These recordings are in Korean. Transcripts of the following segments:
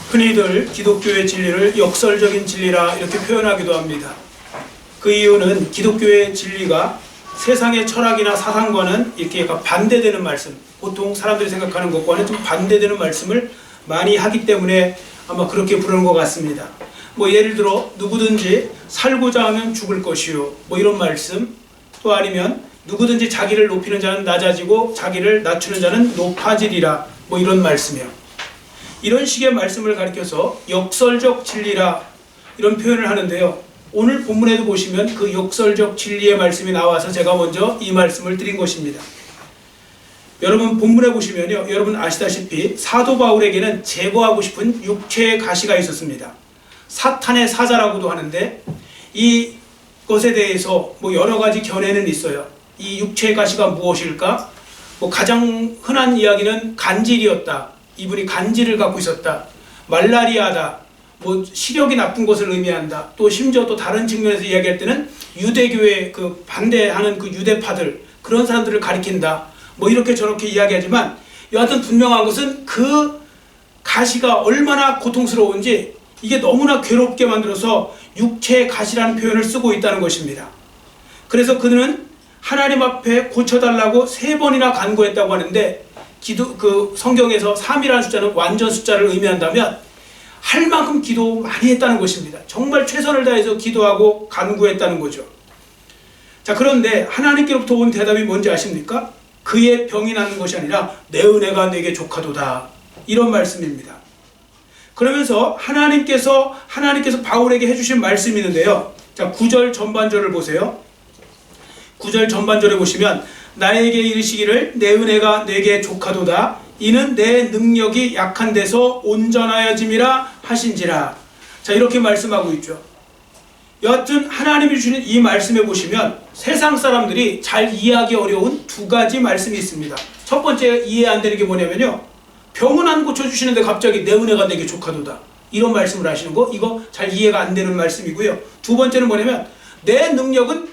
흔히들 기독교의 진리를 역설적인 진리라 이렇게 표현하기도 합니다. 그 이유는 기독교의 진리가 세상의 철학이나 사상과는 이렇게 반대되는 말씀, 보통 사람들이 생각하는 것과는 좀 반대되는 말씀을 많이 하기 때문에 아마 그렇게 부르는 것 같습니다. 예를 들어 누구든지 살고자 하면 죽을 것이요, 이런 말씀, 또 아니면 누구든지 자기를 높이는 자는 낮아지고 자기를 낮추는 자는 높아지리라, 이런 말씀이요. 이런 식의 말씀을 가리켜서 역설적 진리라 이런 표현을 하는데요. 오늘 본문에도 보시면 그 역설적 진리의 말씀이 나와서 제가 먼저 이 말씀을 드린 것입니다. 여러분 본문에 보시면요, 여러분 아시다시피 사도 바울에게는 제거하고 싶은 육체의 가시가 있었습니다. 사탄의 사자라고도 하는데 이것에 대해서 여러 가지 견해는 있어요. 이 육체의 가시가 무엇일까? 가장 흔한 이야기는 간질이었다. 이분이 간질을 갖고 있었다. 말라리아다. 시력이 나쁜 것을 의미한다. 또 심지어 또 다른 측면에서 이야기할 때는 유대교에 반대하는 유대파들, 그런 사람들을 가리킨다. 이렇게 저렇게 이야기하지만 여하튼 분명한 것은 그 가시가 얼마나 고통스러운지 이게 너무나 괴롭게 만들어서 육체의 가시라는 표현을 쓰고 있다는 것입니다. 그래서 그는 하나님 앞에 고쳐달라고 3번이나 간구했다고 하는데 성경에서 3이라는 숫자는 완전 숫자를 의미한다면 할 만큼 기도 많이 했다는 것입니다. 정말 최선을 다해서 기도하고 간구했다는 거죠. 자, 그런데 하나님께로부터 온 대답이 뭔지 아십니까? 그의 병이 낫는 것이 아니라 내 은혜가 내게 족하도다, 이런 말씀입니다. 그러면서 하나님께서 바울에게 해주신 말씀이 있는데요. 자, 9절 전반절을 보세요. 9절 전반절에 보시면 나에게 이르시기를 내 은혜가 내게 족하도다. 이는 내 능력이 약한 데서 온전하여짐이라 하신지라. 자, 이렇게 말씀하고 있죠. 여하튼 하나님이 주시는 이 말씀에 보시면 세상 사람들이 잘 이해하기 어려운 2가지 말씀이 있습니다. 첫 번째 이해 안 되는 게 뭐냐면요, 병은 안 고쳐주시는데 갑자기 내 은혜가 내게 족하도다, 이런 말씀을 하시는 거, 이거 잘 이해가 안 되는 말씀이고요. 두 번째는 뭐냐면 내 능력은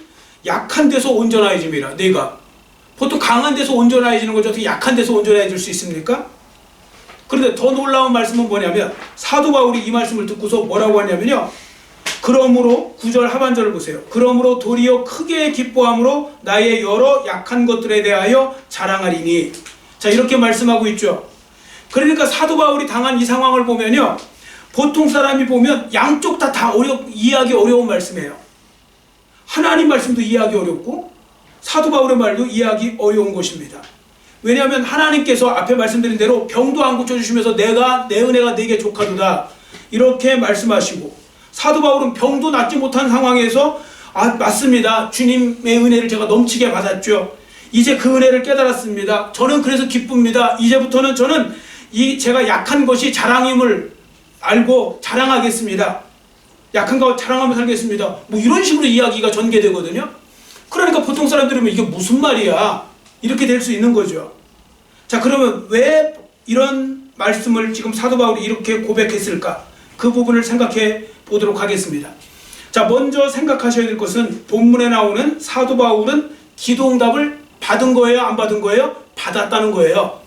약한 데서 온전해짐이라. 내가 보통 강한 데서 온전해지는 거죠. 어떻게 약한 데서 온전해질 수 있습니까? 그런데 더 놀라운 말씀은 뭐냐면 사도 바울이 이 말씀을 듣고서 뭐라고 하냐면요, 그러므로 9절 하반절을 보세요. 그러므로 도리어 크게 기뻐함으로 나의 여러 약한 것들에 대하여 자랑하리니. 자, 이렇게 말씀하고 있죠. 그러니까 사도 바울이 당한 이 상황을 보면요, 보통 사람이 보면 양쪽 다 이해하기 어려운 말씀이에요. 하나님 말씀도 이해하기 어렵고 사도 바울의 말도 이해하기 어려운 것입니다. 왜냐하면 하나님께서 앞에 말씀드린 대로 병도 안 고쳐주시면서 내 은혜가 내게 족하도다, 이렇게 말씀하시고, 사도 바울은 병도 낫지 못한 상황에서 맞습니다. 주님의 은혜를 제가 넘치게 받았죠. 이제 그 은혜를 깨달았습니다. 저는 그래서 기쁩니다. 이제부터는 저는 제가 약한 것이 자랑임을 알고 자랑하겠습니다. 약한 거 자랑하며 살겠습니다. 이런 식으로 이야기가 전개되거든요. 그러니까 보통 사람들이면 이게 무슨 말이야, 이렇게 될 수 있는 거죠. 자, 그러면 왜 이런 말씀을 지금 사도 바울이 이렇게 고백했을까? 그 부분을 생각해 보도록 하겠습니다. 자, 먼저 생각하셔야 될 것은 본문에 나오는 사도 바울은 기도응답을 받은 거예요, 안 받은 거예요? 받았다는 거예요.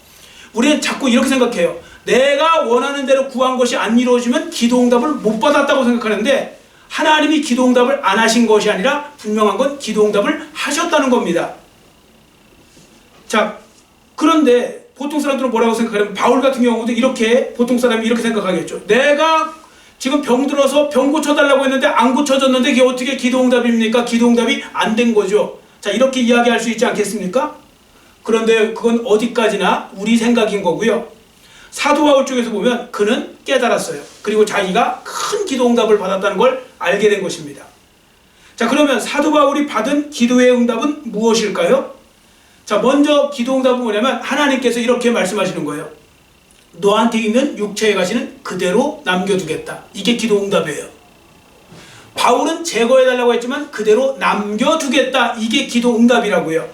우리는 자꾸 이렇게 생각해요. 내가 원하는 대로 구한 것이 안 이루어지면 기도응답을 못 받았다고 생각하는데, 하나님이 기도응답을 안 하신 것이 아니라 분명한 건 기도응답을 하셨다는 겁니다. 자, 그런데 보통 사람들은 뭐라고 생각하냐면 바울 같은 경우도 보통 사람이 이렇게 생각하겠죠. 내가 지금 병 들어서 병 고쳐달라고 했는데 안 고쳐졌는데 그게 어떻게 기도응답입니까? 기도응답이 안 된 거죠. 자, 이렇게 이야기할 수 있지 않겠습니까? 그런데 그건 어디까지나 우리 생각인 거고요. 사도 바울 쪽에서 보면 그는 깨달았어요. 그리고 자기가 큰 기도응답을 받았다는 걸 알게 된 것입니다. 자, 그러면 사도 바울이 받은 기도의 응답은 무엇일까요? 자, 먼저 기도응답은 뭐냐면 하나님께서 이렇게 말씀하시는 거예요. 너한테 있는 육체의 가시는 그대로 남겨두겠다. 이게 기도응답이에요. 바울은 제거해달라고 했지만 그대로 남겨두겠다. 이게 기도응답이라고요.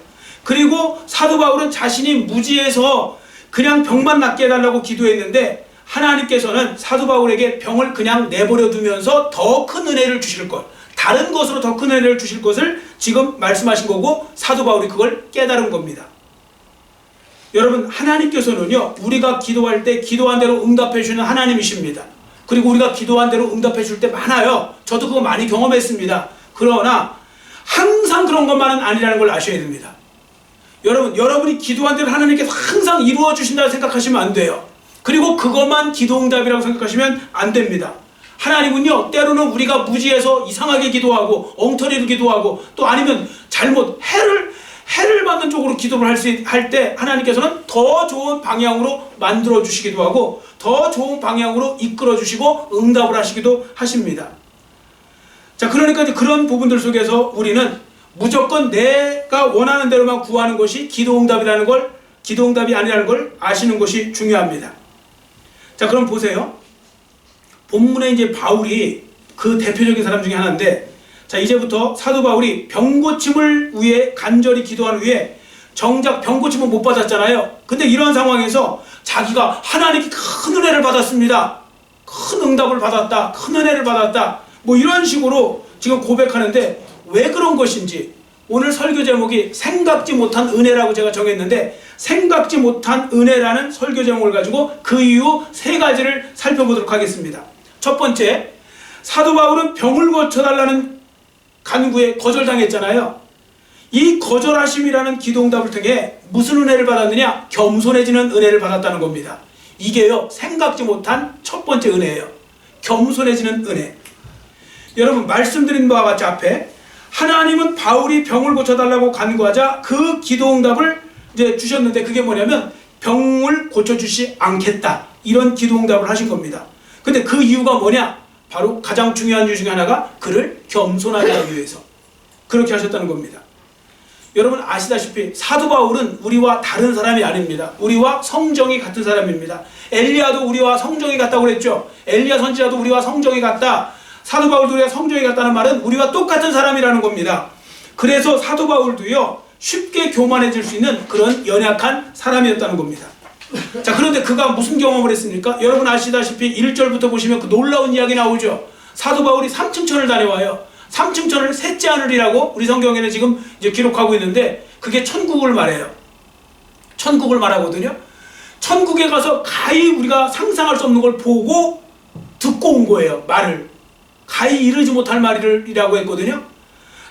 그리고 사도 바울은 자신이 무지해서 그냥 병만 낫게 해달라고 기도했는데 하나님께서는 사도 바울에게 병을 그냥 내버려 두면서 더 큰 은혜를 주실 것, 다른 것으로 더 큰 은혜를 주실 것을 지금 말씀하신 거고, 사도 바울이 그걸 깨달은 겁니다. 여러분, 하나님께서는요, 우리가 기도할 때 기도한 대로 응답해 주시는 하나님이십니다. 그리고 우리가 기도한 대로 응답해 줄 때 많아요. 저도 그거 많이 경험했습니다. 그러나 항상 그런 것만은 아니라는 걸 아셔야 됩니다. 여러분이 기도한 대로 하나님께서 항상 이루어 주신다고 생각하시면 안 돼요. 그리고 그것만 기도응답이라고 생각하시면 안 됩니다. 하나님은요, 때로는 우리가 무지해서 이상하게 기도하고 엉터리로 기도하고 또 아니면 잘못 해를 받는 쪽으로 기도를 할 때 하나님께서는 더 좋은 방향으로 만들어 주시기도 하고 더 좋은 방향으로 이끌어 주시고 응답을 하시기도 하십니다. 자, 그러니까 이제 그런 부분들 속에서 우리는 무조건 내가 원하는 대로만 구하는 것이 기도응답이 아니라는 걸 아시는 것이 중요합니다. 자, 그럼 보세요. 본문에 이제 바울이 그 대표적인 사람 중에 하나인데, 자, 이제부터 사도 바울이 병고침을 위해 간절히 기도한 후에 정작 병고침은 못 받았잖아요. 근데 이런 상황에서 자기가 하나님께 큰 은혜를 받았습니다. 큰 응답을 받았다. 큰 은혜를 받았다. 뭐 이런 식으로 지금 고백하는데 왜 그런 것인지 오늘 설교 제목이 생각지 못한 은혜라고 제가 정했는데 생각지 못한 은혜라는 설교 제목을 가지고 그 이유 세 가지를 살펴보도록 하겠습니다. 첫 번째, 사도 바울은 병을 고쳐달라는 간구에 거절당했잖아요. 이 거절하심이라는 기도응답을 통해 무슨 은혜를 받았느냐? 겸손해지는 은혜를 받았다는 겁니다. 이게요, 생각지 못한 첫 번째 은혜예요. 겸손해지는 은혜. 여러분, 말씀드린 바와 같이 앞에 하나님은 바울이 병을 고쳐달라고 간구하자 그 기도응답을 이제 주셨는데 그게 뭐냐면 병을 고쳐주시 않겠다, 이런 기도응답을 하신 겁니다. 근데 그 이유가 뭐냐? 바로 가장 중요한 이유 중에 하나가 그를 겸손하게 하기 위해서 그렇게 하셨다는 겁니다. 여러분 아시다시피 사도 바울은 우리와 다른 사람이 아닙니다. 우리와 성정이 같은 사람입니다. 엘리야도 우리와 성정이 같다고 그랬죠. 엘리야 선지자도 우리와 성정이 같다. 사도 바울도 우리와 성정이 같다는 말은 우리와 똑같은 사람이라는 겁니다. 그래서 사도 바울도요, 쉽게 교만해질 수 있는 그런 연약한 사람이었다는 겁니다. 자, 그런데 그가 무슨 경험을 했습니까? 여러분 아시다시피 1절부터 보시면 그 놀라운 이야기 나오죠. 사도 바울이 삼층천을 다녀와요. 삼층천을 셋째 하늘이라고 우리 성경에는 지금 이제 기록하고 있는데 그게 천국을 말해요. 천국을 말하거든요. 천국에 가서 가히 우리가 상상할 수 없는 걸 보고 듣고 온 거예요. 말을 가히 이르지 못할 말이라고 했거든요.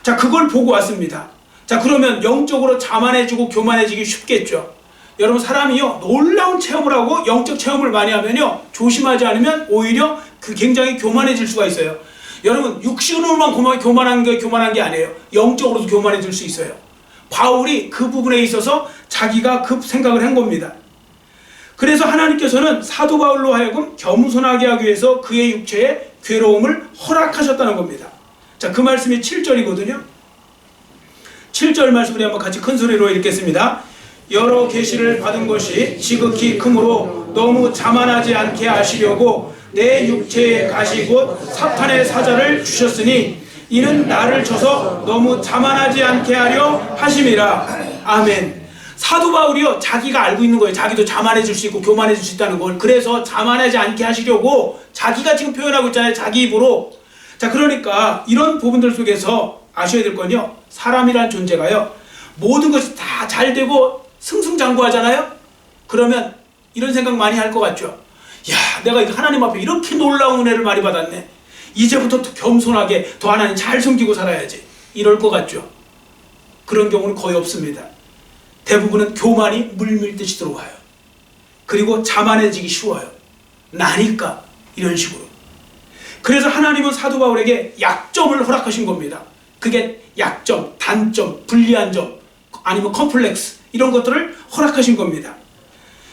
자, 그걸 보고 왔습니다. 자, 그러면 영적으로 자만해지고 교만해지기 쉽겠죠. 여러분 사람이요, 놀라운 체험을 하고 영적 체험을 많이 하면요, 조심하지 않으면 오히려 그 굉장히 교만해질 수가 있어요. 여러분 육신으로만 교만한 게 아니에요. 영적으로도 교만해질 수 있어요. 바울이 그 부분에 있어서 자기가 급 생각을 한 겁니다. 그래서 하나님께서는 사도 바울로 하여금 겸손하게 하기 위해서 그의 육체에 괴로움을 허락하셨다는 겁니다. 자, 그 말씀이 7절이거든요. 7절 말씀을 한번 같이 큰 소리로 읽겠습니다. 여러 계시를 받은 것이 지극히 크므로 너무 자만하지 않게 하시려고 내 육체에 가시 곧 사탄의 사자를 주셨으니 이는 나를 쳐서 너무 자만하지 않게 하려 하심이라. 아멘. 사도 바울이요, 자기가 알고 있는 거예요. 자기도 자만해질 수 있고 교만해질 수 있다는 걸. 그래서 자만하지 않게 하시려고 자기가 지금 표현하고 있잖아요. 자기 입으로. 자, 그러니까 이런 부분들 속에서 아셔야 될 건요, 사람이란 존재가요, 모든 것이 다 잘 되고 승승장구하잖아요. 그러면 이런 생각 많이 할 것 같죠. 야, 내가 하나님 앞에 이렇게 놀라운 은혜를 많이 받았네. 이제부터 더 겸손하게 더 하나님 잘 섬기고 살아야지. 이럴 것 같죠. 그런 경우는 거의 없습니다. 대부분은 교만이 물밀듯이 들어와요. 그리고 자만해지기 쉬워요. 나니까 이런 식으로. 그래서 하나님은 사도 바울에게 약점을 허락하신 겁니다. 그게 약점, 단점, 불리한 점, 아니면 컴플렉스, 이런 것들을 허락하신 겁니다.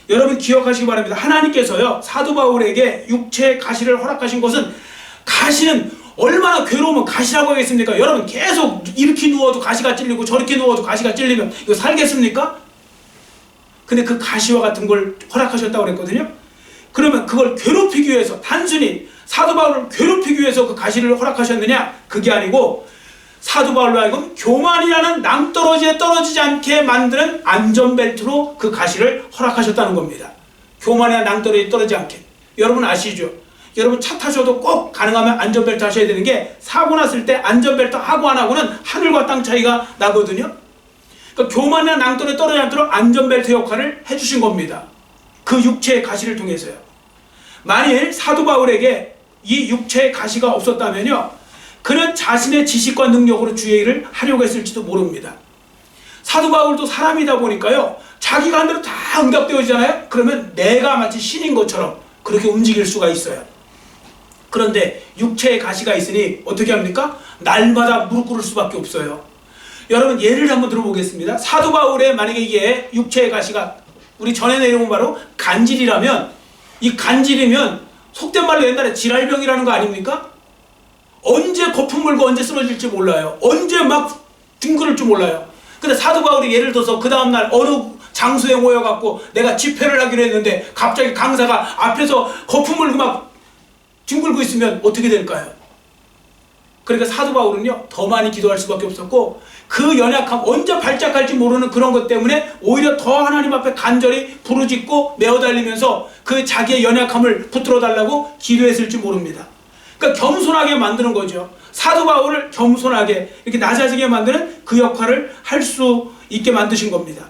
여러분 기억하시기 바랍니다. 하나님께서요, 사도 바울에게 육체의 가시를 허락하신 것은, 가시는 얼마나 괴로우면 가시라고 하겠습니까? 여러분 계속 이렇게 누워도 가시가 찔리고 저렇게 누워도 가시가 찔리면 이거 살겠습니까? 근데 그 가시와 같은 걸 허락하셨다고 그랬거든요. 그러면 그걸 괴롭히기 위해서, 단순히 사도 바울을 괴롭히기 위해서 그 가시를 허락하셨느냐? 그게 아니고 사도 바울로 하여금 교만이라는 낭떠러지에 떨어지지 않게 만드는 안전벨트로 그 가시를 허락하셨다는 겁니다. 교만이나 낭떠러지에 떨어지지 않게. 여러분 아시죠? 여러분 차 타셔도 꼭 가능하면 안전벨트 하셔야 되는 게, 사고 났을 때 안전벨트 하고 안 하고는 하늘과 땅 차이가 나거든요. 그러니까 교만이나 낭떠러지에 떨어지지 않도록 안전벨트 역할을 해주신 겁니다. 그 육체의 가시를 통해서요. 만일 사도 바울에게 이 육체의 가시가 없었다면요, 그는 자신의 지식과 능력으로 주의 일을 하려고 했을지도 모릅니다. 사도 바울도 사람이다 보니까요, 자기가 한 대로 다 응답되어지잖아요. 그러면 내가 마치 신인 것처럼 그렇게 움직일 수가 있어요. 그런데 육체의 가시가 있으니 어떻게 합니까? 날마다 무릎 꿇을 수밖에 없어요. 여러분, 예를 한번 들어보겠습니다. 사도 바울의 만약에 이게 육체의 가시가 우리 전에 내려온 바로 간질이라면, 이 간질이면 속된 말로 옛날에 질알병이라는 거 아닙니까? 언제 거품 물고 언제 쓰러질지 몰라요. 언제 막 뒹굴을 줄 몰라요. 근데 사도 바울이 예를 들어서 그 다음날 어느 장소에 모여갖고 내가 집회를 하기로 했는데 갑자기 강사가 앞에서 거품 물고 막 뒹굴고 있으면 어떻게 될까요? 그러니까 사도 바울은요, 더 많이 기도할 수밖에 없었고, 그 연약함, 언제 발작할지 모르는 그런 것 때문에 오히려 더 하나님 앞에 간절히 부르짖고 메어달리면서 그 자기의 연약함을 붙들어 달라고 기도했을지 모릅니다. 그러니까 겸손하게 만드는 거죠. 사도 바울을 겸손하게 이렇게 낮아지게 만드는 그 역할을 할 수 있게 만드신 겁니다.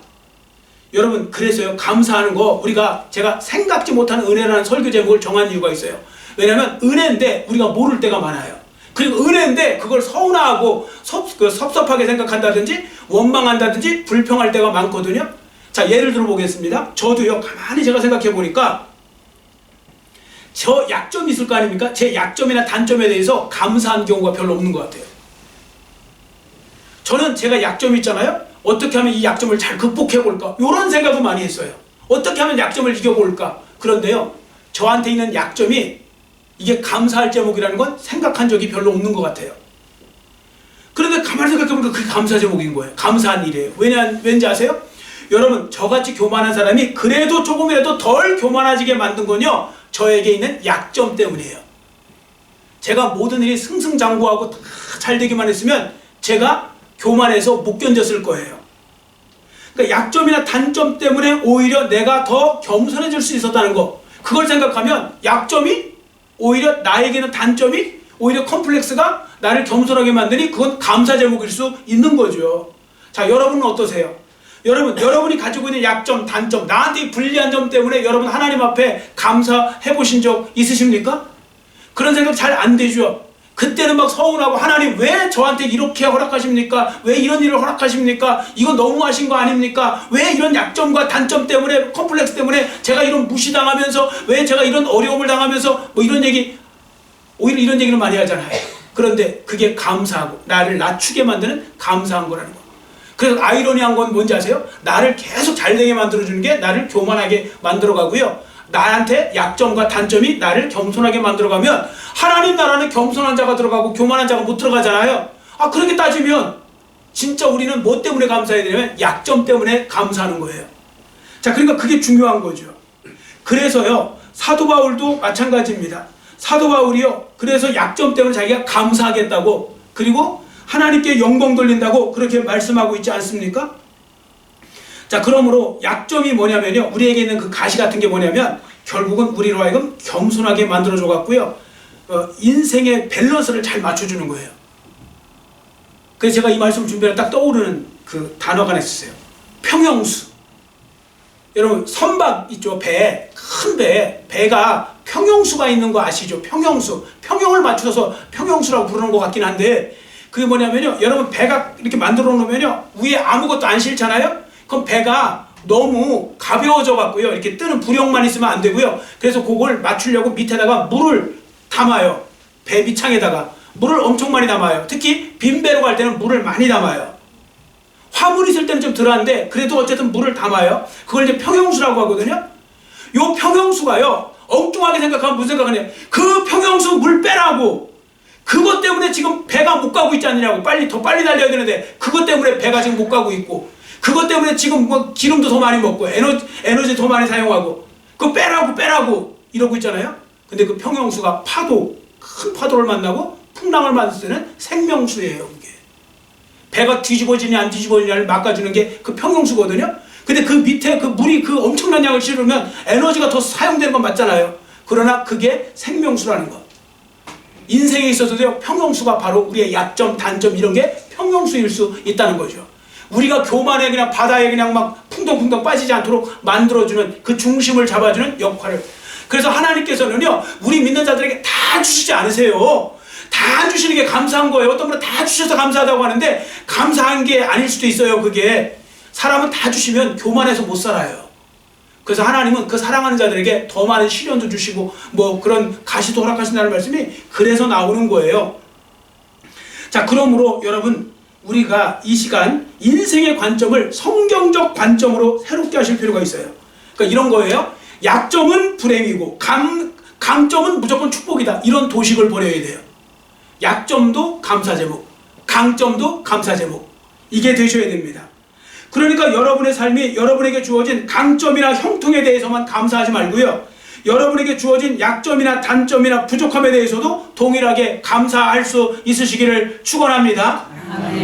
여러분, 그래서요, 감사하는 거, 제가 생각지 못하는 은혜라는 설교 제목을 정한 이유가 있어요. 왜냐하면 은혜인데 우리가 모를 때가 많아요. 그리고 은혜인데 그걸 서운하고 섭섭하게 생각한다든지 원망한다든지 불평할 때가 많거든요. 자, 예를 들어 보겠습니다. 저도요, 가만히 제가 생각해 보니까 저 약점이 있을 거 아닙니까? 제 약점이나 단점에 대해서 감사한 경우가 별로 없는 것 같아요. 저는 제가 약점이 있잖아요. 어떻게 하면 이 약점을 잘 극복해 볼까? 이런 생각을 많이 했어요. 어떻게 하면 약점을 이겨볼까? 그런데요, 저한테 있는 약점이 이게 감사할 제목이라는 건 생각한 적이 별로 없는 것 같아요. 그런데 가만히 생각해보니까 그게 감사 제목인 거예요. 감사한 일이에요. 왠지 아세요? 여러분, 저같이 교만한 사람이 그래도 조금이라도 덜 교만해지게 만든 건요, 저에게 있는 약점 때문이에요. 제가 모든 일이 승승장구하고 다 잘 되기만 했으면 제가 교만해서 못 견뎠을 거예요. 그러니까 약점이나 단점 때문에 오히려 내가 더 겸손해질 수 있었다는 거, 그걸 생각하면 약점이 오히려 나에게는 단점이 오히려 컴플렉스가 나를 겸손하게 만드니 그건 감사 제목일 수 있는 거죠. 자, 여러분은 어떠세요? 여러분이 가지고 있는 약점, 단점, 나한테 불리한 점 때문에 여러분 하나님 앞에 감사해 보신 적 있으십니까? 그런 생각 잘 안 되죠. 그때는 막 서운하고, 하나님 왜 저한테 이렇게 허락하십니까? 왜 이런 일을 허락하십니까? 이거 너무하신 거 아닙니까? 왜 이런 약점과 단점 때문에, 컴플렉스 때문에 제가 이런 무시당하면서, 왜 제가 이런 어려움을 당하면서, 뭐 이런 얘기, 오히려 이런 얘기를 많이 하잖아요. 그런데 그게 감사하고 나를 낮추게 만드는 감사한 거라는 거. 그래서 아이러니한 건 뭔지 아세요? 나를 계속 잘되게 만들어주는 게 나를 교만하게 만들어가고요, 나한테 약점과 단점이 나를 겸손하게 만들어가면 하나님 나라는 겸손한 자가 들어가고 교만한 자가 못 들어가잖아요. 그렇게 따지면 진짜 우리는 뭐 때문에 감사해야 되냐면 약점 때문에 감사하는 거예요. 자, 그러니까 그게 중요한 거죠. 그래서요, 사도 바울도 마찬가지입니다. 사도 바울이요, 그래서 약점 때문에 자기가 감사하겠다고, 그리고 하나님께 영광 돌린다고 그렇게 말씀하고 있지 않습니까? 자, 그러므로 약점이 뭐냐면요, 우리에게 있는 그 가시 같은 게 뭐냐면 결국은 우리로 하여금 겸손하게 만들어줘 갖고요, 인생의 밸런스를 잘 맞춰주는 거예요. 그래서 제가 이 말씀 준비할 때 딱 떠오르는 그 단어가 하나 있었어요. 평형수. 여러분, 선박 있죠? 큰 배가 평형수가 있는 거 아시죠? 평형수. 평형을 맞춰서 평형수라고 부르는 것 같긴 한데, 그게 뭐냐면요, 여러분, 배가 이렇게 만들어 놓으면요, 위에 아무것도 안 실잖아요? 그럼 배가 너무 가벼워져 갖고요, 이렇게 뜨는 부력만 있으면 안 되고요, 그래서 그걸 맞추려고 밑에다가 물을 담아요. 배 밑창에다가 물을 엄청 많이 담아요. 특히 빈 배로 갈 때는 물을 많이 담아요. 화물 있을 때는 좀 덜한데 그래도 어쨌든 물을 담아요. 그걸 이제 평형수라고 하거든요. 요 평형수가요, 엉뚱하게 생각하면 무슨 생각하냐, 그 평형수 물 빼라고, 그것 때문에 지금 배가 못 가고 있지 않느냐고, 더 빨리 달려야 되는데 그것 때문에 배가 지금 못 가고 있고, 그것 때문에 지금 뭐 기름도 더 많이 먹고 에너지 더 많이 사용하고, 그거 빼라고 이러고 있잖아요. 근데 그 평형수가 큰 파도를 만나고 풍랑을 만들 때는 생명수예요. 그게 배가 뒤집어지니 안 뒤집어지냐를 막아주는 게 그 평형수거든요. 근데 그 밑에 그 물이 그 엄청난 양을 실으면 에너지가 더 사용되는 건 맞잖아요. 그러나 그게 생명수라는 것. 인생에 있어서도요, 평형수가 바로 우리의 약점, 단점 이런 게 평형수일 수 있다는 거죠. 우리가 교만에 그냥 바다에 그냥 막 풍덩풍덩 빠지지 않도록 만들어주는, 그 중심을 잡아주는 역할을. 그래서 하나님께서는요, 우리 믿는 자들에게 다 다 주시지 않으세요. 다 주시는 게 감사한 거예요. 어떤 분은 다 주셔서 감사하다고 하는데 감사한 게 아닐 수도 있어요. 그게 사람은 다 주시면 교만해서 못 살아요. 그래서 하나님은 그 사랑하는 자들에게 더 많은 시련도 주시고 뭐 그런 가시도 허락하신다는 말씀이 그래서 나오는 거예요. 자, 그러므로 여러분, 우리가 이 시간 인생의 관점을 성경적 관점으로 새롭게 하실 필요가 있어요. 그러니까 이런 거예요. 약점은 불행이고 강점은 무조건 축복이다. 이런 도식을 버려야 돼요. 약점도 감사 제목, 강점도 감사 제목. 이게 되셔야 됩니다. 그러니까 여러분의 삶이 여러분에게 주어진 강점이나 형통에 대해서만 감사하지 말고요, 여러분에게 주어진 약점이나 단점이나 부족함에 대해서도 동일하게 감사할 수 있으시기를 축원합니다.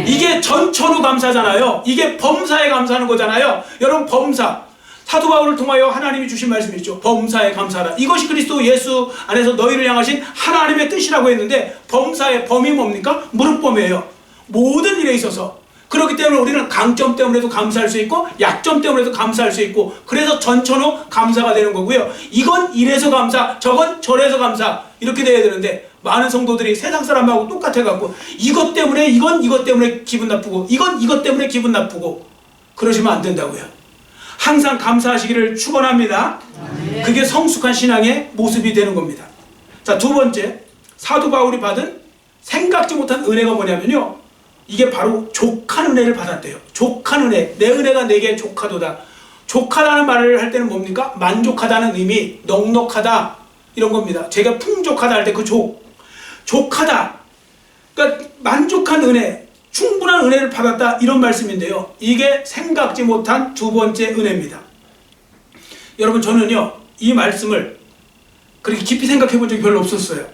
이게 전천후 감사잖아요. 이게 범사에 감사하는 거잖아요. 여러분, 범사, 사도 바울을 통하여 하나님이 주신 말씀이죠. 범사에 감사하라. 이것이 그리스도 예수 안에서 너희를 향하신 하나님의 뜻이라고 했는데, 범사의 범이 뭡니까? 무릇범이에요. 모든 일에 있어서. 그렇기 때문에 우리는 강점 때문에도 감사할 수 있고 약점 때문에도 감사할 수 있고, 그래서 전천후 감사가 되는 거고요. 이건 이래서 감사, 저건 저래서 감사, 이렇게 돼야 되는데 많은 성도들이 세상 사람하고 똑같아갖고 이것 때문에 이것 때문에 기분 나쁘고 이것 때문에 기분 나쁘고 그러시면 안 된다고요. 항상 감사하시기를 축원합니다. 그게 성숙한 신앙의 모습이 되는 겁니다. 자, 두 번째, 사도 바울이 받은 생각지 못한 은혜가 뭐냐면요, 이게 바로 족한 은혜를 받았대요. 족한 은혜. 내 은혜가 내게 족하도다. 족하다는 말을 할 때는 뭡니까? 만족하다는 의미, 넉넉하다, 이런 겁니다. 제가 풍족하다 할 때 그 족하다. 그러니까 만족한 은혜, 충분한 은혜를 받았다, 이런 말씀인데요. 이게 생각지 못한 두 번째 은혜입니다. 여러분, 저는요, 이 말씀을 그렇게 깊이 생각해 본 적이 별로 없었어요.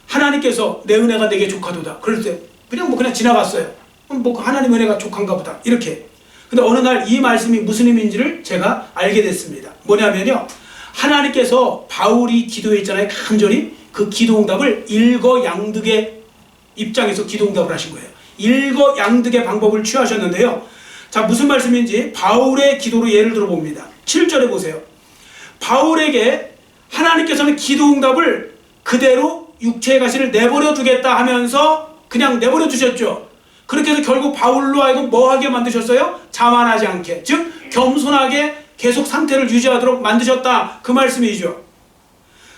하나님께서 내 은혜가 내게 족하도다. 그럴 때 그냥 지나갔어요. 뭐 하나님 은혜가 족한가 보다, 이렇게. 근데 어느 날 이 말씀이 무슨 의미인지를 제가 알게 됐습니다. 뭐냐면요, 하나님께서 바울이 기도했잖아요, 간절히. 그 기도응답을 일거양득의 입장에서 기도응답을 하신 거예요. 일거양득의 방법을 취하셨는데요. 자, 무슨 말씀인지 바울의 기도로 예를 들어봅니다. 7절에 보세요. 바울에게 하나님께서는 기도응답을 그대로 육체의 가시를 내버려 두겠다 하면서 그냥 내버려 두셨죠. 그렇게 해서 결국 바울로 하여금 뭐하게 만드셨어요? 자만하지 않게, 즉 겸손하게 계속 상태를 유지하도록 만드셨다, 그 말씀이죠.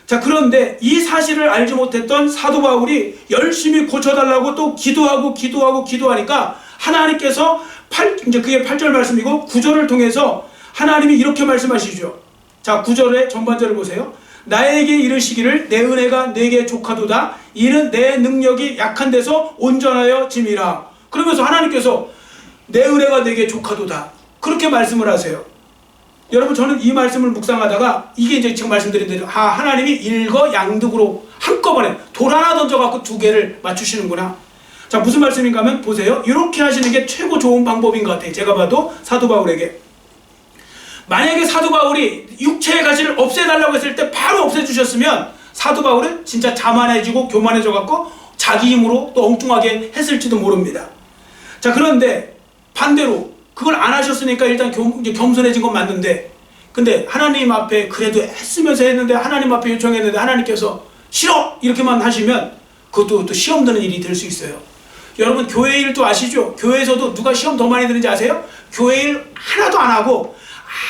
자, 그런데 이 사실을 알지 못했던 사도 바울이 열심히 고쳐달라고 또 기도하니까 하나님께서 이제 그게 8절 말씀이고 9절을 통해서 하나님이 이렇게 말씀하시죠. 자, 9절의 전반절을 보세요. 나에게 이르시기를 내 은혜가 내게 족하도다. 이는 내 능력이 약한 데서 온전하여 짐이라. 그러면서 하나님께서 내 은혜가 내게 족하도다, 그렇게 말씀을 하세요. 여러분, 저는 이 말씀을 묵상하다가 이게 이제 지금 말씀드린 대로 하나님이 일거양득으로 한꺼번에 돌 하나 던져갖고 두 개를 맞추시는구나. 자, 무슨 말씀인가 하면 보세요. 이렇게 하시는 게 최고 좋은 방법인 것 같아요. 제가 봐도 사도 바울에게. 만약에 사도 바울이 육체의 가시를 없애달라고 했을 때 바로 없애주셨으면 사도 바울은 진짜 자만해지고 교만해져갖고 자기 힘으로 또 엉뚱하게 했을지도 모릅니다. 자, 그런데 반대로 그걸 안 하셨으니까 일단 이제 겸손해진 건 맞는데, 근데 하나님 앞에 그래도 했으면서 했는데 하나님 앞에 요청했는데 하나님께서 싫어! 이렇게만 하시면 그것도 또 시험 드는 일이 될 수 있어요. 여러분, 교회 일도 아시죠? 교회에서도 누가 시험 더 많이 드는지 아세요? 교회 일 하나도 안 하고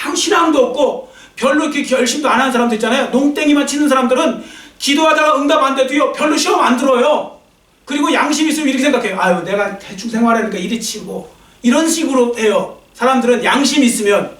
아무 신앙도 없고 별로 이렇게 열심도 안 하는 사람들 있잖아요. 농땡이만 치는 사람들은 기도하다가 응답 안 돼도요, 별로 시험 안 들어요. 그리고 양심 있으면 이렇게 생각해요. 아유, 내가 대충 생활하니까 이렇지 뭐, 이런 식으로 해요. 사람들은 양심 있으면.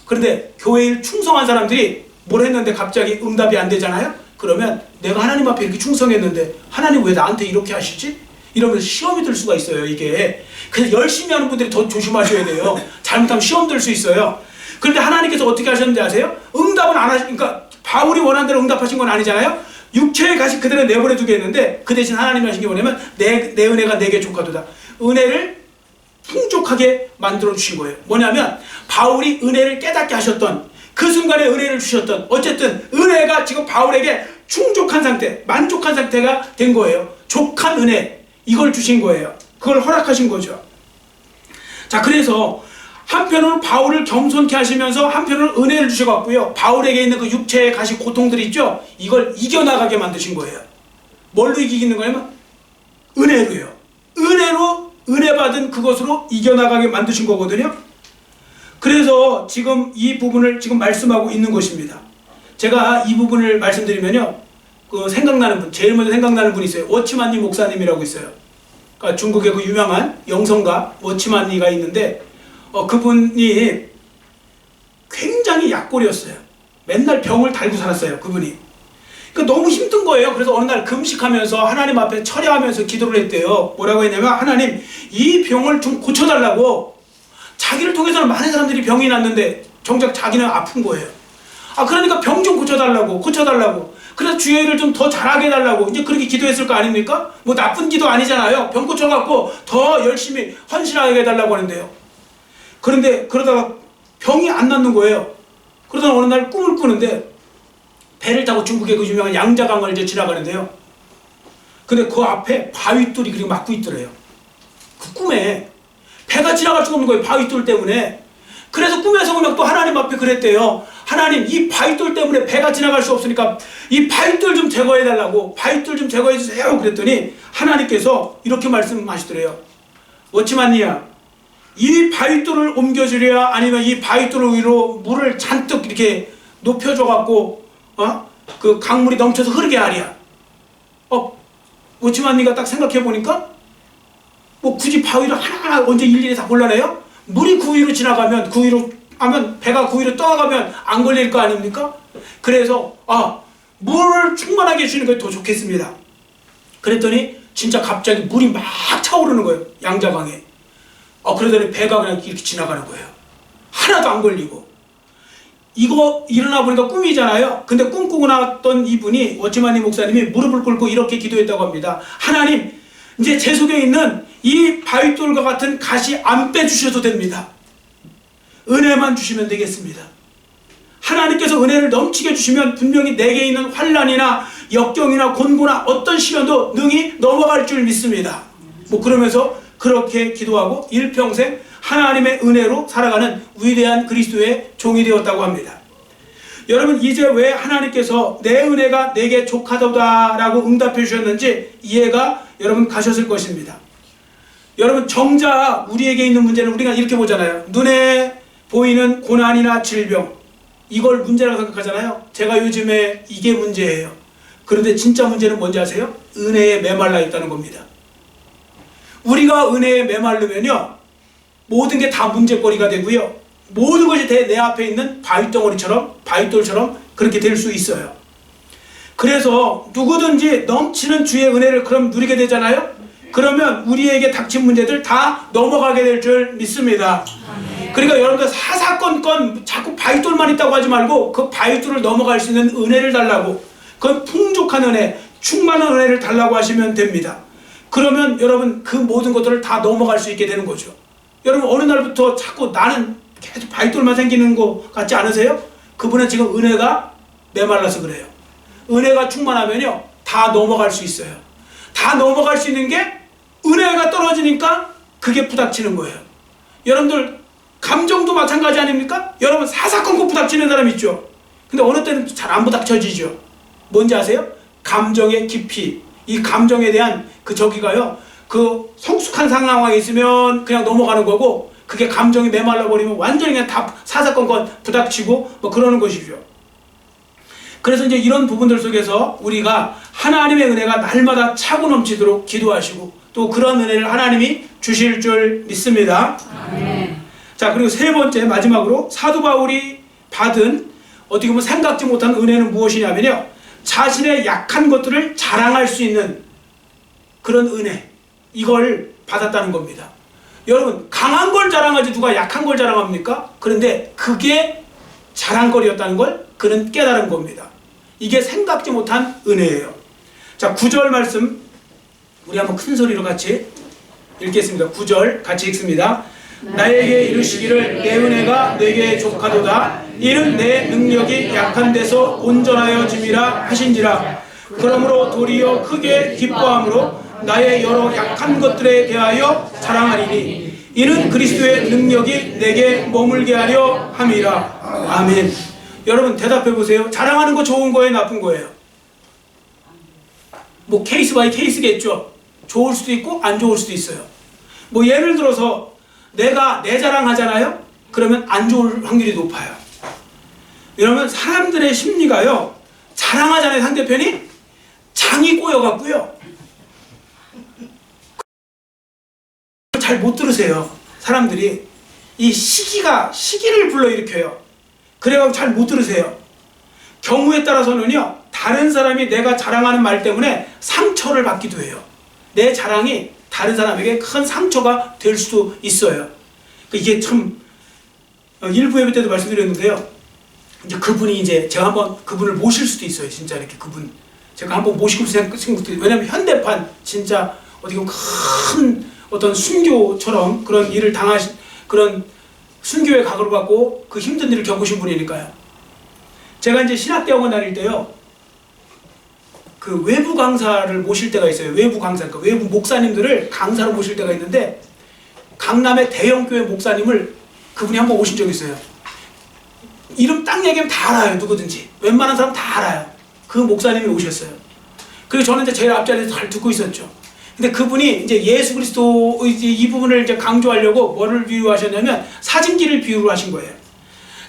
그런데 교회 일 충성한 사람들이 뭘 했는데 갑자기 응답이 안 되잖아요. 그러면 내가 하나님 앞에 이렇게 충성했는데 하나님 왜 나한테 이렇게 하시지? 이러면서 시험이 들 수가 있어요, 이게. 그래서 열심히 하는 분들이 더 조심하셔야 돼요. 잘못하면 시험 들 수 있어요. 그런데 하나님께서 어떻게 하셨는지 아세요? 응답은 안 그러니까 바울이 원한 대로 응답하신 건 아니잖아요. 육체의 가시 그대로 내버려 두게 했는데 그 대신 하나님이 하신 게 뭐냐면 내 은혜가 내게 족하도다. 은혜를 풍족하게 만들어 주신 거예요. 뭐냐면 바울이 은혜를 깨닫게 하셨던 그 순간에 은혜를 주셨던, 어쨌든 은혜가 지금 바울에게 충족한 상태, 만족한 상태가 된 거예요. 족한 은혜, 이걸 주신 거예요. 그걸 허락하신 거죠. 자, 그래서 한편으로는 바울을 겸손케 하시면서 한편으로는 은혜를 주셔갖고요, 바울에게 있는 그 육체의 가시 고통들이 있죠, 이걸 이겨나가게 만드신 거예요. 뭘로 이기는 거냐면 은혜로요. 은혜로, 은혜 받은 그것으로 이겨나가게 만드신 거거든요. 그래서 지금 이 부분을 지금 말씀하고 있는 것입니다. 제가 이 부분을 말씀드리면요, 그 생각나는 분, 제일 먼저 생각나는 분이 있어요. 워치만니 목사님이라고 있어요. 그러니까 중국의 그 유명한 영성가 워치만니가 있는데, 그분이 굉장히 약골이었어요. 맨날 병을 달고 살았어요, 그분이. 그러니까 너무 힘든 거예요. 그래서 어느 날 금식하면서 하나님 앞에 철야하면서 기도를 했대요. 뭐라고 했냐면, 하나님, 이 병을 좀 고쳐달라고. 자기를 통해서는 많은 사람들이 병이 났는데 정작 자기는 아픈 거예요. 그러니까 병 좀 고쳐달라고. 그래서 주의 일을 좀 더 잘하게 해달라고 이제 그렇게 기도했을 거 아닙니까? 뭐 나쁜 기도 아니잖아요. 병 고쳐갖고 더 열심히 헌신하게 해달라고 하는데요. 그런데 그러다가 병이 안 낫는 거예요. 그러다가 어느 날 꿈을 꾸는데 배를 타고 중국의 그 유명한 양자강을 이제 지나가는데요. 근데 그 앞에 바위돌이 그렇게 막고 있더래요. 그 꿈에 배가 지나갈 수가 없는 거예요. 바위돌 때문에. 그래서 꿈에서 보면 또 하나님 앞에 그랬대요. 하나님, 이 바위돌 때문에 배가 지나갈 수 없으니까 이 바위돌 좀 제거해달라고. 바위돌 좀 제거해주세요. 그랬더니 하나님께서 이렇게 말씀하시더래요. 워치만니야, 이 바위돌을 옮겨주랴 아니면 이 바위돌 위로 물을 잔뜩 이렇게 높여줘갖고 그 강물이 넘쳐서 흐르게 하랴. 워치만니가 딱 생각해보니까 뭐 굳이 바위를 하나 언제 일일이 다 골라내요? 물이 그 위로 지나가면, 그 위로 하면, 배가 그 위로 떠가면 안 걸릴 거 아닙니까? 그래서 물을 충만하게 해주는 게 더 좋겠습니다. 그랬더니 진짜 갑자기 물이 막 차오르는 거예요. 양자강에. 그러더니 배가 그냥 이렇게 지나가는 거예요. 하나도 안 걸리고. 이거 일어나 보니까 꿈이잖아요. 근데 꿈꾸고 나왔던 이분이, 워치만니 목사님이 무릎을 꿇고 이렇게 기도했다고 합니다. 하나님, 이제 제 속에 있는 이 바위돌과 같은 가시 안 빼주셔도 됩니다. 은혜만 주시면 되겠습니다. 하나님께서 은혜를 넘치게 주시면 분명히 내게 있는 환난이나 역경이나 곤고나 어떤 시련도 능히 넘어갈 줄 믿습니다. 뭐 그러면서 그렇게 기도하고 일평생 하나님의 은혜로 살아가는 위대한 그리스도의 종이 되었다고 합니다. 여러분, 이제 왜 하나님께서 내 은혜가 내게 족하도다 라고 응답해 주셨는지 이해가 여러분 가셨을 것입니다. 여러분, 정작 우리에게 있는 문제는 우리가 이렇게 보잖아요. 눈에 보이는 고난이나 질병, 이걸 문제라고 생각하잖아요. 제가 요즘에 이게 문제예요. 그런데 진짜 문제는 뭔지 아세요? 은혜에 메말라 있다는 겁니다. 우리가 은혜에 메말르면요, 모든 게 다 문제거리가 되고요, 모든 것이 내 앞에 있는 바위덩어리처럼, 바위돌처럼 그렇게 될 수 있어요. 그래서 누구든지 넘치는 주의 은혜를 그럼 누리게 되잖아요. 그러면 우리에게 닥친 문제들 다 넘어가게 될 줄 믿습니다. 그러니까 여러분들 사사건건 자꾸 바위돌만 있다고 하지 말고 그 바위돌을 넘어갈 수 있는 은혜를 달라고, 그건 풍족한 은혜, 충만한 은혜를 달라고 하시면 됩니다. 그러면 여러분 그 모든 것들을 다 넘어갈 수 있게 되는 거죠. 여러분, 어느 날부터 자꾸 나는 계속 바위돌만 생기는 것 같지 않으세요? 그분은 지금 은혜가 메말라서 그래요. 은혜가 충만하면요, 다 넘어갈 수 있어요. 다 넘어갈 수 있는 게 은혜가 떨어지니까 그게 부닥치는 거예요. 여러분들 감정도 마찬가지 아닙니까? 여러분 사사건건 부닥치는 사람 있죠. 근데 어느 때는 잘 안 부닥쳐지죠. 뭔지 아세요? 감정의 깊이, 이 감정에 대한 그 저기가요, 그 성숙한 상황에 있으면 그냥 넘어가는 거고, 그게 감정이 메말라 버리면 완전히 그냥 다 사사건건 부닥치고 뭐 그러는 것이죠. 그래서 이제 이런 부분들 속에서 우리가 하나님의 은혜가 날마다 차고 넘치도록 기도하시고, 또 그런 은혜를 하나님이 주실 줄 믿습니다. 아멘. 자, 그리고 세 번째, 마지막으로 사도 바울이 받은 어떻게 보면 생각지 못한 은혜는 무엇이냐면요, 자신의 약한 것들을 자랑할 수 있는 그런 은혜, 이걸 받았다는 겁니다. 여러분, 강한 걸 자랑하지 누가 약한 걸 자랑합니까? 그런데 그게 자랑거리였다는 걸 그는 깨달은 겁니다. 이게 생각지 못한 은혜예요. 자, 9절 말씀 우리 한번 큰 소리로 같이 읽겠습니다. 9절 같이 읽습니다. 나에게 이르시기를 내 은혜가 내게 족하도다. 이는 내 능력이 약한 데서 온전하여 짐이라 하신지라. 그러므로 도리어 크게 기뻐함으로 나의 여러 약한 것들에 대하여 자랑하리니 이는 그리스도의 능력이 내게 머물게 하려 함이라. 아멘. 여러분 대답해 보세요. 자랑하는 거 좋은 거예요, 나쁜 거예요? 뭐 케이스 바이 케이스겠죠. 좋을 수도 있고 안 좋을 수도 있어요. 뭐 예를 들어서 내가 내 자랑하잖아요. 그러면 안 좋을 확률이 높아요. 이러면 사람들의 심리가요, 자랑하잖아요. 상대편이 장이 꼬여갖고요, 잘 못 들으세요. 사람들이 이 시기를 불러일으켜요. 그래가지고 잘 못 들으세요. 경우에 따라서는요, 다른 사람이 내가 자랑하는 말 때문에 상처를 받기도 해요. 내 자랑이 다른 사람에게 큰 상처가 될 수도 있어요. 이게 참, 일부 예배 때도 말씀드렸는데요. 이제 그분이 이제 제가 한번 그분을 모실 수도 있어요. 진짜 이렇게 그분 제가 한번 모시고 생각해요. 왜냐면 현대판 진짜 어떻게 보면 큰 어떤 순교처럼 그런 일을 당하신, 그런 순교의 각오를 갖고 그 힘든 일을 겪으신 분이니까요. 제가 이제 신학대학원 다닐 때요, 그 외부 강사를 모실 때가 있어요. 외부 강사, 그러니까 외부 목사님들을 강사로 모실 때가 있는데, 강남의 대형교회 목사님을 그분이 한번 오신 적이 있어요. 이름 딱 얘기하면 다 알아요. 누구든지 웬만한 사람 다 알아요. 그 목사님이 오셨어요. 그리고 저는 이제 제일 앞자리에서 잘 듣고 있었죠. 근데 그분이 이제 예수 그리스도 이 부분을 이제 강조하려고 뭐를 비유하셨냐면 사진기를 비유를 하신 거예요.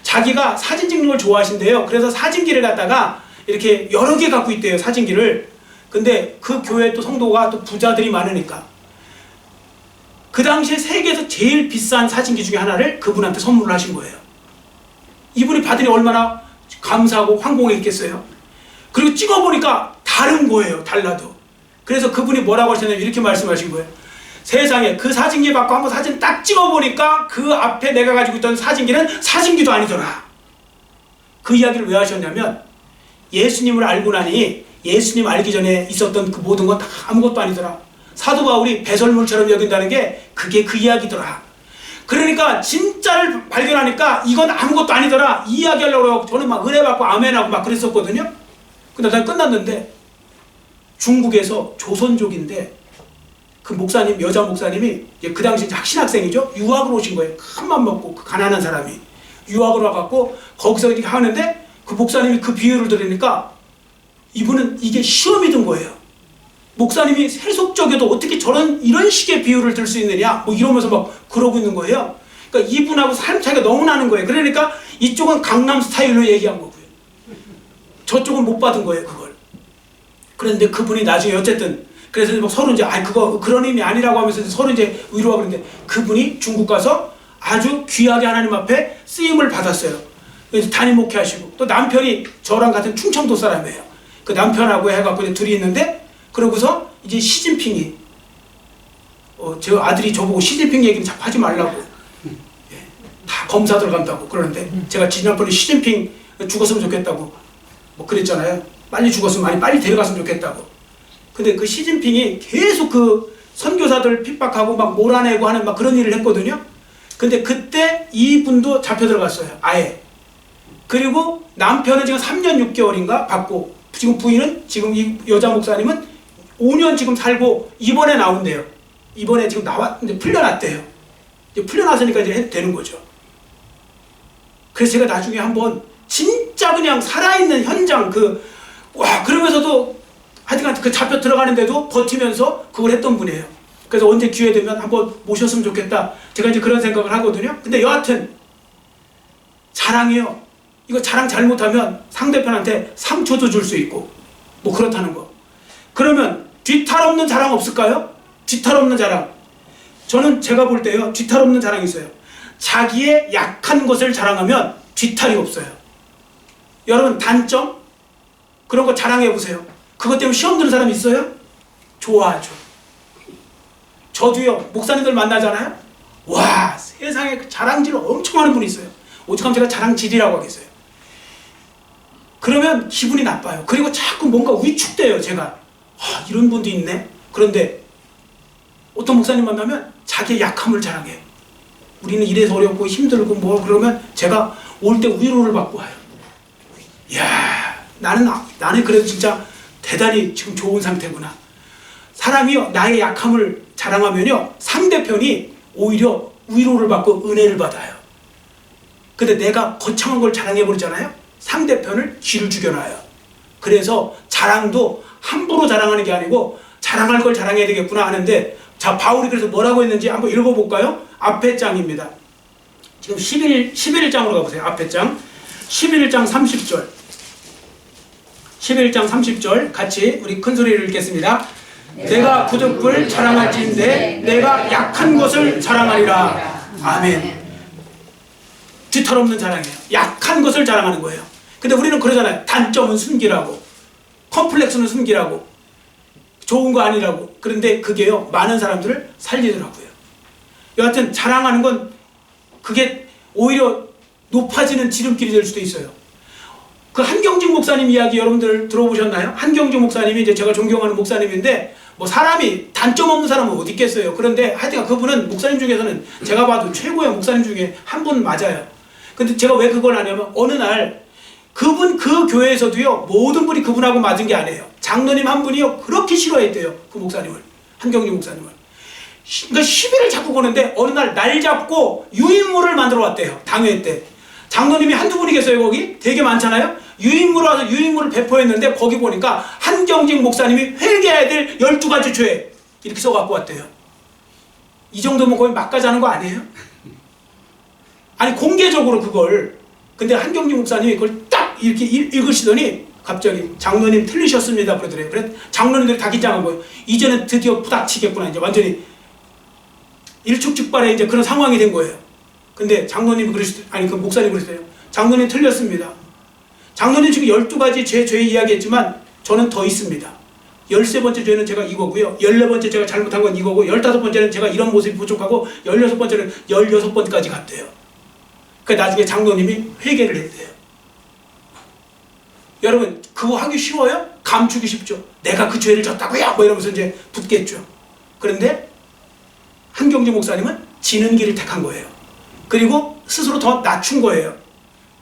자기가 사진 찍는 걸 좋아하신대요. 그래서 사진기를 갖다가 이렇게 여러 개 갖고 있대요. 사진기를. 근데 그 교회 또 성도가 또 부자들이 많으니까 그 당시에 세계에서 제일 비싼 사진기 중에 하나를 그분한테 선물을 하신 거예요. 이분이 받으니 얼마나 감사하고 황공했겠어요. 그리고 찍어보니까 다른 거예요. 달라도. 그래서 그분이 뭐라고 하셨냐면 이렇게 말씀하신 거예요. 세상에 그 사진기 받고 한번 사진 딱 찍어보니까 그 앞에 내가 가지고 있던 사진기는 사진기도 아니더라. 그 이야기를 왜 하셨냐면, 예수님을 알고 나니 예수님 알기 전에 있었던 그 모든 건 다 아무것도 아니더라. 사도 바울이 배설물처럼 여긴다는 게 그게 그 이야기더라. 그러니까 진짜를 발견하니까 이건 아무것도 아니더라. 이 이야기 하려고 하고 저는 막 은혜 받고 아멘하고 막 그랬었거든요. 근데 다 끝났는데, 중국에서 조선족인데 그 목사님, 여자 목사님이 그 당시 학신학생이죠. 유학을 오신 거예요. 큰맘 먹고 그 가난한 사람이 유학을 와갖고 거기서 이렇게 하는데, 그 목사님이 그 비유를 들으니까 이분은 이게 시험이 든 거예요. 목사님이 세속적에도 어떻게 이런 식의 비유를 들 수 있느냐 뭐 이러면서 막 그러고 있는 거예요. 그러니까 이분하고 삶 차이가 너무 나는 거예요. 그러니까 이쪽은 강남 스타일로 얘기한 거고요, 저쪽은 못 받은 거예요, 그걸. 그런데 그분이 나중에 어쨌든 그래서 막 서로 이제 그거 그런 의미 아니라고 하면서 서로 이제 위로하고 그러는데, 그분이 중국 가서 아주 귀하게 하나님 앞에 쓰임을 받았어요. 그래서 담임 목회하시고, 또 남편이 저랑 같은 충청도 사람이에요. 그 남편하고 해갖고 이제 둘이 있는데, 그러고서 이제 시진핑이 저 아들이 저보고 시진핑 얘기는 자꾸 하지 말라고, 예, 다 검사 들어간다고 그러는데, 제가 지난번에 시진핑 죽었으면 좋겠다고 뭐 그랬잖아요. 빨리 죽었으면 빨리 데려갔으면 좋겠다고. 근데 그 시진핑이 계속 그 선교사들 핍박하고 막 몰아내고 하는 막 그런 일을 했거든요. 근데 그때 이분도 잡혀 들어갔어요, 아예. 그리고 남편은 지금 3년 6개월인가 받고, 지금 부인은, 지금 이 여자 목사님은 5년 지금 살고 이번에 나온대요. 이번에 지금 이제 풀려났대요. 이제 풀려났으니까 이제 해도 되는 거죠. 그래서 제가 나중에 한번 진짜 그냥 살아있는 현장 그러면서도 하여튼 그 잡혀 들어가는데도 버티면서 그걸 했던 분이에요. 그래서 언제 기회 되면 한번 모셨으면 좋겠다. 제가 이제 그런 생각을 하거든요. 근데 여하튼 자랑이요, 이거 자랑 잘못하면 상대편한테 상처도 줄 수 있고 뭐 그렇다는 거. 그러면 뒤탈 없는 자랑 없을까요? 뒤탈 없는 자랑. 저는 제가 볼 때요, 뒤탈 없는 자랑이 있어요. 자기의 약한 것을 자랑하면 뒤탈이 없어요. 여러분 단점? 그런 거 자랑해 보세요. 그것 때문에 시험 드는 사람 있어요? 좋아하죠. 저도요, 목사님들 만나잖아요. 와, 세상에 자랑질을 엄청 하는 분이 있어요. 오죽하면 제가 자랑질이라고 하겠어요. 그러면 기분이 나빠요. 그리고 자꾸 뭔가 위축돼요, 제가. 이런 분도 있네. 그런데 어떤 목사님 만나면 자기의 약함을 자랑해요. 우리는 이래서 어렵고 힘들고 뭐 그러면 제가 올 때 위로를 받고 와요. 이야, 나는 그래도 진짜 대단히 지금 좋은 상태구나. 사람이요, 나의 약함을 자랑하면요, 상대편이 오히려 위로를 받고 은혜를 받아요. 근데 내가 거창한 걸 자랑해버리잖아요. 상대편을 쥐를 죽여놔요. 그래서 자랑도 함부로 자랑하는 게 아니고 자랑할 걸 자랑해야 되겠구나 하는데, 자, 바울이 그래서 뭐라고 했는지 한번 읽어볼까요? 앞에 장입니다. 지금 11장으로 가보세요. 앞에 장 11장 30절 11장 30절 같이 우리 큰소리를 읽겠습니다. 내가 부득불 자랑할지인데 내가 약한 것을 자랑하리라. 아멘. 뒤털없는 자랑이에요. 약한 것을 자랑하는 거예요. 근데 우리는 그러잖아요. 단점은 숨기라고, 컴플렉스는 숨기라고, 좋은 거 아니라고. 그런데 그게요, 많은 사람들을 살리더라고요. 여하튼 자랑하는 건 그게 오히려 높아지는 지름길이 될 수도 있어요. 그 한경직 목사님 이야기 여러분들 들어보셨나요? 한경직 목사님이 이제 제가 존경하는 목사님인데, 뭐 사람이 단점 없는 사람은 어디 있겠어요. 그런데 하여튼 그분은 목사님 중에서는 제가 봐도 최고의 목사님 중에 한 분 맞아요. 근데 제가 왜 그걸 하냐면, 어느 날 그분 그 교회에서도요, 모든 분이 그분하고 맞은 게 아니에요. 장로님 한 분이요, 그렇게 싫어했대요. 그 목사님을, 한경직 목사님을. 그러니까 시비를 자꾸 거는데 어느 날 잡고 유인물을 만들어 왔대요. 당회 때. 장로님이 한두 분이겠어요. 거기 되게 많잖아요. 유인물 와서 유인물을 배포했는데 거기 보니까 한경직 목사님이 회개해야 될 12가지 죄 이렇게 써갖고 왔대요. 이 정도면 거의 막가자는 거 아니에요? 아니 공개적으로 그걸. 근데 한경직 목사님이 그걸 딱 이렇게 읽으시더니 갑자기 장로님 틀리셨습니다 그러더래요. 그래서 장로님들이 다 긴장한 거예요. 이제는 드디어 부닥치겠구나. 이제 완전히 일촉즉발의 이제 그런 상황이 된 거예요. 근데 장로님이 그 목사님이 그러셨어요. 장로님 틀렸습니다. 장로님 지금 12가지 죄 이야기했지만 저는 더 있습니다. 13번째 죄는 제가 이거고요. 14번째 제가 잘못한 건 이거고, 15번째는 제가 이런 모습이 부족하고, 16번째는 16번까지 갔대요. 그 나중에 장로님이 회개를 했대요. 여러분 그거 하기 쉬워요? 감추기 쉽죠. 내가 그 죄를 졌다고요? 뭐 이러면서 이제 붙겠죠. 그런데 한경직 목사님은 지는 길을 택한 거예요. 그리고 스스로 더 낮춘 거예요.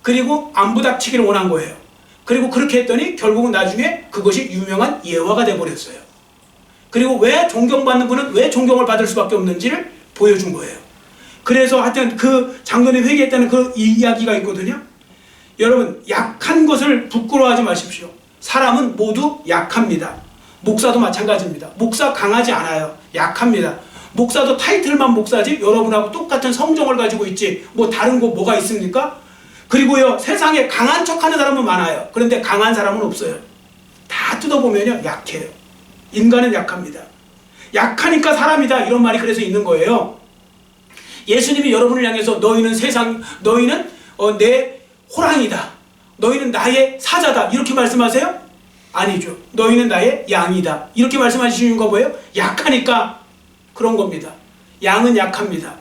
그리고 안 부닥치기를 원한 거예요. 그리고 그렇게 했더니 결국은 나중에 그것이 유명한 예화가 돼버렸어요. 그리고 왜 존경받는 분은 왜 존경을 받을 수밖에 없는지를 보여준 거예요. 그래서 하여튼 그 장로님 회개했다는 그 이야기가 있거든요. 여러분 약한 것을 부끄러워하지 마십시오. 사람은 모두 약합니다. 목사도 마찬가지입니다. 목사 강하지 않아요. 약합니다. 목사도 타이틀만 목사지 여러분하고 똑같은 성정을 가지고 있지 뭐 다른 거 뭐가 있습니까? 그리고요 세상에 강한 척하는 사람은 많아요. 그런데 강한 사람은 없어요. 다 뜯어보면요 약해요. 인간은 약합니다. 약하니까 사람이다 이런 말이 그래서 있는 거예요. 예수님이 여러분을 향해서 너희는 내 호랑이다, 너희는 나의 사자다 이렇게 말씀하세요? 아니죠. 너희는 나의 양이다 이렇게 말씀하시는 거 뭐예요? 약하니까 그런 겁니다. 양은 약합니다.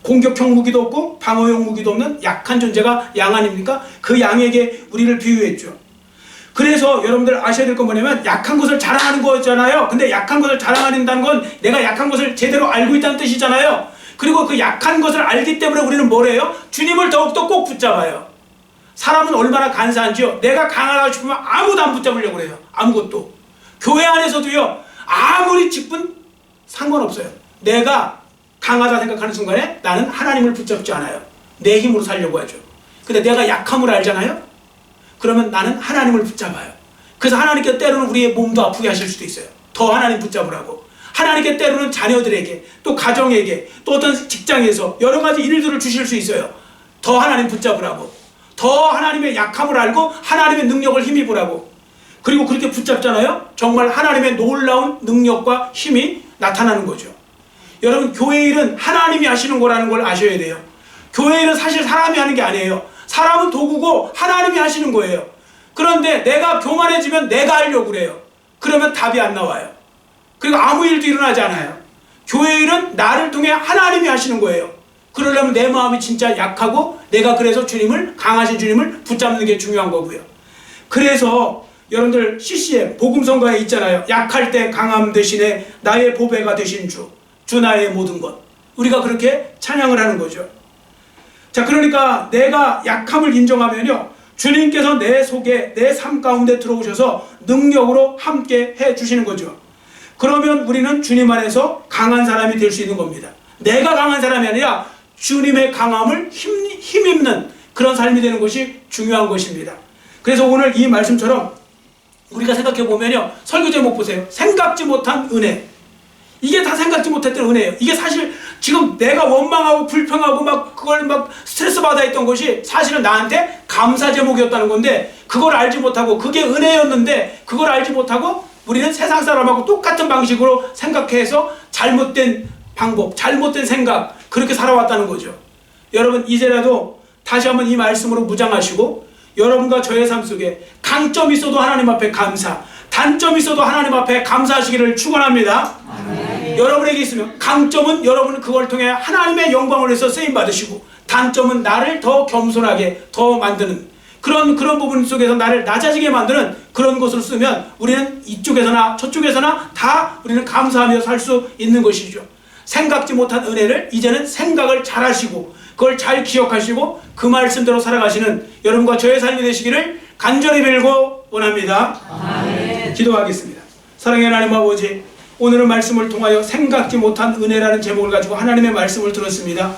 공격형 무기도 없고 방어형 무기도 없는 약한 존재가 양 아닙니까? 그 양에게 우리를 비유했죠. 그래서 여러분들 아셔야 될 건 뭐냐면 약한 것을 자랑하는 거잖아요. 근데 약한 것을 자랑한다는 건 내가 약한 것을 제대로 알고 있다는 뜻이잖아요. 그리고 그 약한 것을 알기 때문에 우리는 뭐래요? 주님을 더욱더 꼭 붙잡아요. 사람은 얼마나 간사한지요. 내가 강하고 싶으면 아무도 안 붙잡으려고 그래요. 아무것도. 교회 안에서도요. 아무리 직분 상관없어요. 내가 강하다 생각하는 순간에 나는 하나님을 붙잡지 않아요. 내 힘으로 살려고 하죠. 근데 내가 약함을 알잖아요. 그러면 나는 하나님을 붙잡아요. 그래서 하나님께 때로는 우리의 몸도 아프게 하실 수도 있어요. 더 하나님 붙잡으라고. 하나님께 때로는 자녀들에게 또 가정에게 또 어떤 직장에서 여러 가지 일들을 주실 수 있어요. 더 하나님 붙잡으라고. 더 하나님의 약함을 알고 하나님의 능력을 힘입으라고. 그리고 그렇게 붙잡잖아요. 정말 하나님의 놀라운 능력과 힘이 나타나는 거죠. 여러분 교회 일은 하나님이 하시는 거라는 걸 아셔야 돼요. 교회 일은 사실 사람이 하는 게 아니에요. 사람은 도구고 하나님이 하시는 거예요. 그런데 내가 교만해지면 내가 하려고 그래요. 그러면 답이 안 나와요. 그리고 아무 일도 일어나지 않아요. 교회 일은 나를 통해 하나님이 하시는 거예요. 그러려면 내 마음이 진짜 약하고 내가 그래서 강하신 주님을 붙잡는 게 중요한 거고요. 그래서 여러분들 CCM 복음성가에 있잖아요. 약할 때 강함 대신에 나의 보배가 되신 주 나의 모든 것. 우리가 그렇게 찬양을 하는 거죠. 자, 그러니까 내가 약함을 인정하면요 주님께서 내 속에 내 삶 가운데 들어오셔서 능력으로 함께 해주시는 거죠. 그러면 우리는 주님 안에서 강한 사람이 될 수 있는 겁니다. 내가 강한 사람이 아니라 주님의 강함을 힘입는 그런 삶이 되는 것이 중요한 것입니다. 그래서 오늘 이 말씀처럼 우리가 생각해 보면요, 설교 제목 보세요. 생각지 못한 은혜. 이게 다 생각지 못했던 은혜예요. 이게 사실 지금 내가 원망하고 불평하고 막 그걸 막 스트레스 받아 했던 것이 사실은 나한테 감사 제목이었다는 건데, 그걸 알지 못하고, 그게 은혜였는데 그걸 알지 못하고 우리는 세상 사람하고 똑같은 방식으로 생각해서 잘못된 방법, 잘못된 생각, 그렇게 살아왔다는 거죠. 여러분, 이제라도 다시 한번 이 말씀으로 무장하시고, 여러분과 저의 삶 속에 강점이 있어도 하나님 앞에 감사, 단점이 있어도 하나님 앞에 감사하시기를 축원합니다. 여러분에게 있으면, 강점은 여러분은 그걸 통해 하나님의 영광을 위해서 쓰임받으시고, 단점은 나를 더 겸손하게 더 만드는 그런 부분 속에서 나를 낮아지게 만드는 그런 것을 쓰면 우리는 이쪽에서나 저쪽에서나 다 우리는 감사하며 살 수 있는 것이죠. 생각지 못한 은혜를 이제는 생각을 잘 하시고 그걸 잘 기억하시고 그 말씀대로 살아가시는 여러분과 저의 삶이 되시기를 간절히 빌고 원합니다. 아멘. 기도하겠습니다. 사랑의 하나님 아버지, 오늘은 말씀을 통하여 생각지 못한 은혜라는 제목을 가지고 하나님의 말씀을 들었습니다.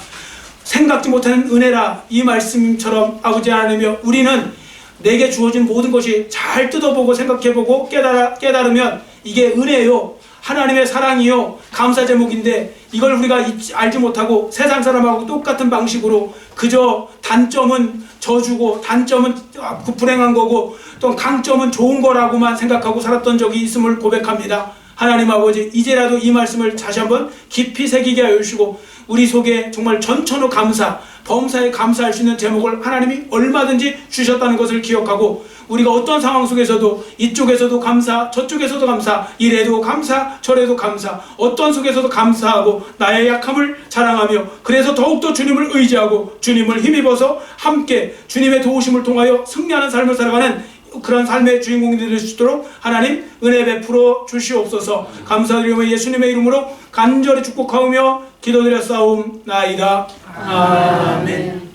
생각지 못하는 은혜라, 이 말씀처럼 아버지 하나님이여, 우리는 내게 주어진 모든 것이 잘 뜯어보고 생각해보고 깨달으면 이게 은혜요, 하나님의 사랑이요, 감사 제목인데, 이걸 우리가 알지 못하고 세상 사람하고 똑같은 방식으로 그저 단점은 저주고 단점은 불행한 거고 또 강점은 좋은 거라고만 생각하고 살았던 적이 있음을 고백합니다. 하나님 아버지, 이제라도 이 말씀을 다시 한번 깊이 새기게 하여 주시고 우리 속에 정말 전천후 감사, 범사에 감사할 수 있는 제목을 하나님이 얼마든지 주셨다는 것을 기억하고, 우리가 어떤 상황 속에서도 이쪽에서도 감사, 저쪽에서도 감사, 이래도 감사, 저래도 감사, 어떤 속에서도 감사하고 나의 약함을 자랑하며, 그래서 더욱더 주님을 의지하고 주님을 힘입어서 함께 주님의 도우심을 통하여 승리하는 삶을 살아가는 그런 삶의 주인공이 될 수 있도록 하나님 은혜 베풀어 주시옵소서. 감사드리며 예수님의 이름으로 간절히 축복하오며 기도드렸사옵나이다. 아멘.